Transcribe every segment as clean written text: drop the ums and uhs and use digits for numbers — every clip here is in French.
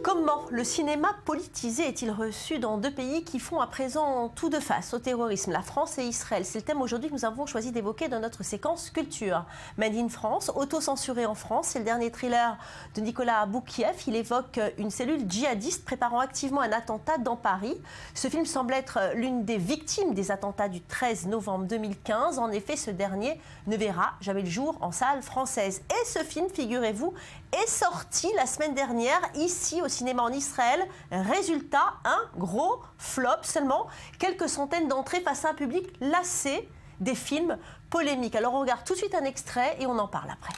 Comment le cinéma politisé est-il reçu dans deux pays qui font à présent tout de face au terrorisme, la France et Israël? C'est le thème aujourd'hui que nous avons choisi d'évoquer dans notre séquence culture. Made in France, auto-censuré en France, c'est le dernier thriller de Nicolas Boukieff. Il évoque une cellule djihadiste préparant activement un attentat dans Paris. Ce film semble être l'une des victimes des attentats du 13 novembre 2015. En effet, ce dernier ne verra jamais le jour en salle française. Et ce film, figurez-vous, est sorti la semaine dernière ici au cinéma en Israël. Résultat, un gros flop, seulement quelques centaines d'entrées face à un public lassé des films polémiques. Alors on regarde tout de suite un extrait et on en parle après.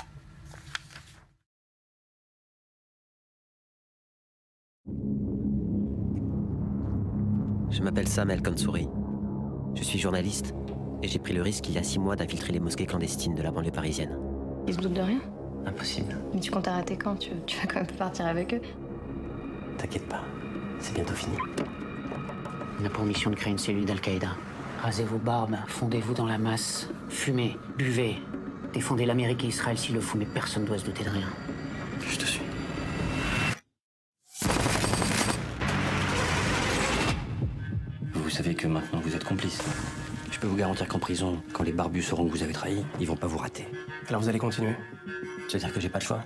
Je m'appelle Sam El Kansouri. Je suis journaliste et j'ai pris le risque il y a 6 mois d'infiltrer les mosquées clandestines de la banlieue parisienne. Ils se doutent de rien? Impossible. Mais tu comptes arrêter quand? Tu vas quand même partir avec eux? T'inquiète pas, c'est bientôt fini. On a pour mission de créer une cellule d'Al-Qaïda. Rasez vos barbes, fondez-vous dans la masse, fumez, buvez, défendez l'Amérique et Israël s'il le faut, mais personne ne doit se douter de rien. Je te suis. Vous savez que maintenant vous êtes complice. Je peux vous garantir qu'en prison, quand les barbus sauront que vous avez trahi, ils vont pas vous rater. Alors vous allez continuer? Ça veut dire que j'ai pas le choix?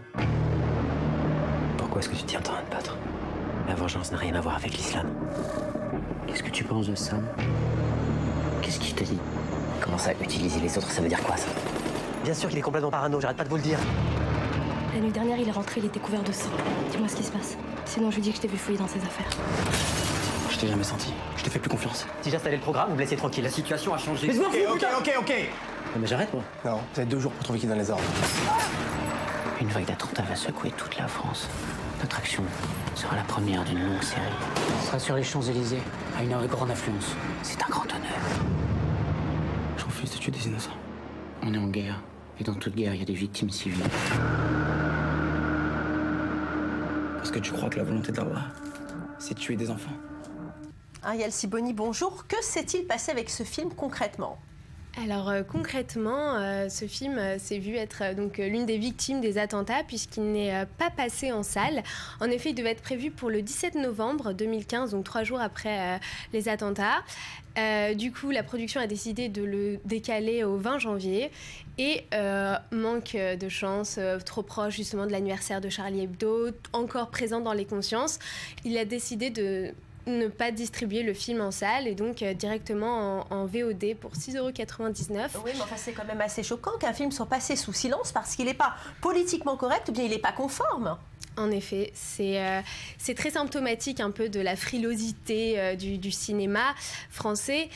Pourquoi est-ce que tu t'y entends à te battre? La vengeance n'a rien à voir avec l'islam. Qu'est-ce que tu penses de Sam? Qu'est-ce qu'il te dit? Comment ça, utiliser les autres, ça veut dire quoi, ça? Bien sûr qu'il est complètement parano, j'arrête pas de vous le dire. La nuit dernière, il est rentré, il était couvert de sang. Dis-moi ce qui se passe. Sinon, je lui dis que je t'ai vu fouiller dans ses affaires. Je t'ai jamais senti. Je te fais plus confiance. Si j'installais le programme, vous me laissez tranquille. La situation a changé. Mais ok. Non, mais j'arrête, moi. Non, vous avez 2 jours pour trouver qui donne les ordres. Une vague d'attentats va secouer toute la France. Notre action sera la première d'une longue série. Ce sera sur les Champs-Élysées, à une heure de grande affluence. C'est un grand honneur. Je refuse de tuer des innocents. On est en guerre, et dans toute guerre, il y a des victimes civiles. Parce que tu crois que la volonté d'Allah, c'est de tuer des enfants. Ariel Siboni, bonjour. Que s'est-il passé avec ce film concrètement? Alors concrètement, ce film s'est vu être donc l'une des victimes des attentats puisqu'il n'est pas passé en salle. En effet, il devait être prévu pour le 17 novembre 2015, donc 3 jours après les attentats. Du coup, la production a décidé de le décaler au 20 janvier et manque de chance, trop proche justement de l'anniversaire de Charlie Hebdo, encore présent dans les consciences, il a décidé de ne pas distribuer le film en salle et donc directement en VOD pour 6,99 €. Oui, mais enfin c'est quand même assez choquant qu'un film soit passé sous silence parce qu'il n'est pas politiquement correct ou bien il n'est pas conforme. En effet, c'est très symptomatique un peu de la frilosité du cinéma français.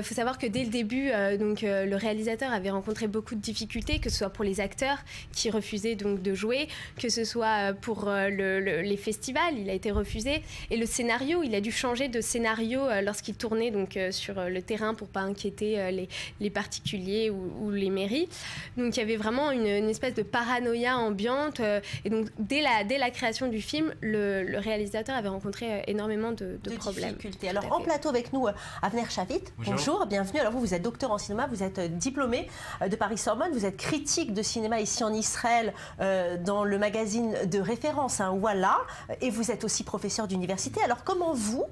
Faut savoir que dès le début, le réalisateur avait rencontré beaucoup de difficultés, que ce soit pour les acteurs qui refusaient donc de jouer, que ce soit pour les festivals, il a été refusé. Et le scénario, il a dû changer de scénario lorsqu'il tournait donc sur le terrain pour pas inquiéter les particuliers ou les mairies. Donc il y avait vraiment une espèce de paranoïa ambiante. Et donc dès la création du film, le réalisateur avait rencontré énormément de problèmes. Difficultés. Alors en plateau avec nous, Avner Shavit, bonjour, bienvenue. Alors vous êtes docteur en cinéma, vous êtes diplômé de Paris-Sorbonne, vous êtes critique de cinéma ici en Israël dans le magazine de référence Voilà, et vous êtes aussi professeur d'université. Alors comment vous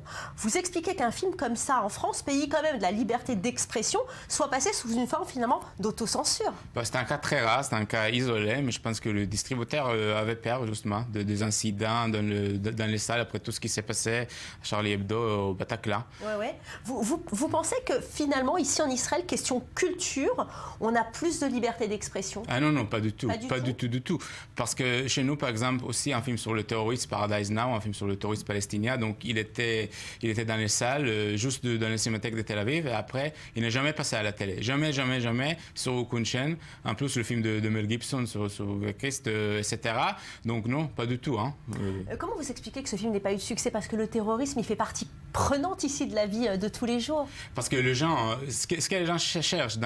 expliquez qu'un film comme ça en France, pays quand même de la liberté d'expression, soit passé sous une forme finalement d'autocensure? C'est un cas très rare, c'est un cas isolé, mais je pense que le distributeur avait peur justement des incidents dans les salles après tout ce qui s'est passé à Charlie Hebdo au Bataclan. Ouais. Vous pensez que finalement ici en Israël, question culture, on a plus de liberté d'expression? Ah non, pas du tout. Pas du tout. Parce que chez nous, par exemple, aussi un film sur le terrorisme, Paradise Now, un film sur le terrorisme palestinien, donc il était dans les salles, juste dans la cinémathèque de Tel Aviv, et après, il n'est jamais passé à la télé. Jamais sur aucune chaîne. En plus, le film de Mel Gibson sur Christ, etc. Donc non, pas du tout. Comment vous expliquez que ce film n'ait pas eu de succès? Parce que le terrorisme, il fait partie prenante ici de la vie de tous les jours. Parce que les gens, ce que les gens cherchent,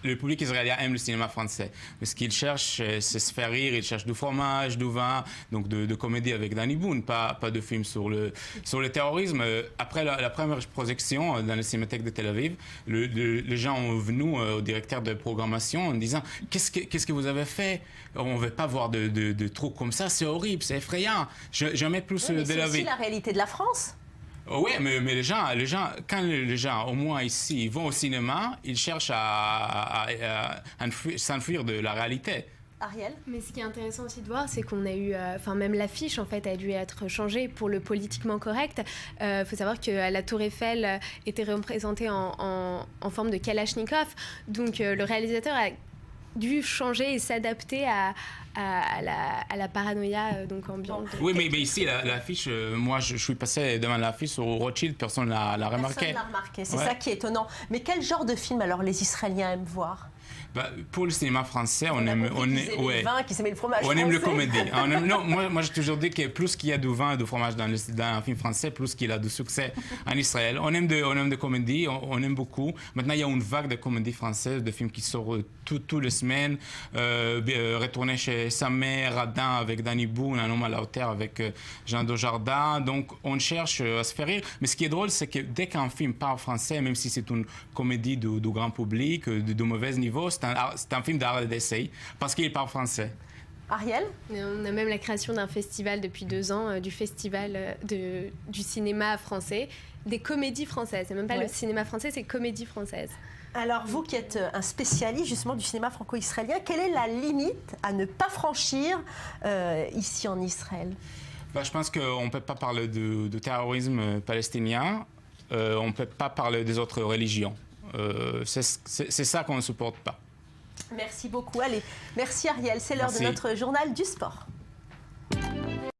le public israélien aime le cinéma français. Mais ce qu'ils cherchent, c'est se faire rire. Ils cherchent du fromage, du vin, donc de comédie avec Danny Boone, pas de film sur le terrorisme. Après la première projection dans la cinémathèque de Tel Aviv, les gens ont venu au directeur de programmation en disant qu'est-ce que vous avez fait? On ne veut pas voir de trucs comme ça, c'est horrible, c'est effrayant. Jamais plus Oui, mais de la vie. c'est aussi la réalité de la France. Oui, mais les gens, quand les gens, au moins ici, vont au cinéma, ils cherchent à s'enfuir de la réalité. Ariel? Mais ce qui est intéressant aussi de voir, c'est qu'on a eu, même l'affiche en fait a dû être changée pour le politiquement correct. Faut savoir que la Tour Eiffel était représentée en forme de Kalachnikov, donc le réalisateur a dû changer et s'adapter à la paranoïa donc ambiante. Oui, mais ici, l'affiche, moi je suis passé devant l'affiche sur Rothschild, personne ne l'a remarqué. Personne ne l'a remarqué, c'est ça qui est étonnant. Mais quel genre de film alors les Israéliens aiment voir? Pour le cinéma français, on aime le vin, qui s'aimait le fromage on aime le français. comédie. Non, moi j'ai toujours dit que plus qu'il y a du vin et du fromage dans un film français, plus qu'il a du succès en Israël. On aime de comédie, on aime beaucoup. Maintenant, il y a une vague de comédies françaises, de films qui sortent toutes les semaines. Retourner chez sa mère, Adam avec Danny Boone, Un homme à la hauteur avec Jean Dujardin. Donc, on cherche à se faire rire. Mais ce qui est drôle, c'est que dès qu'un film parle français, même si c'est une comédie du grand public, de mauvais niveau, c'est un film d'art et d'essai, parce qu'il parle français. Ariel? On a même la création d'un festival depuis 2 ans, du festival du cinéma français, des comédies françaises. C'est même pas le cinéma français, c'est comédie française. Alors, vous qui êtes un spécialiste justement du cinéma franco-israélien, quelle est la limite à ne pas franchir ici en Israël? Je pense qu'on ne peut pas parler de terrorisme palestinien, on ne peut pas parler des autres religions. C'est ça qu'on ne supporte pas. Merci beaucoup. Allez, merci Ariel. C'est l'heure de notre journal du sport.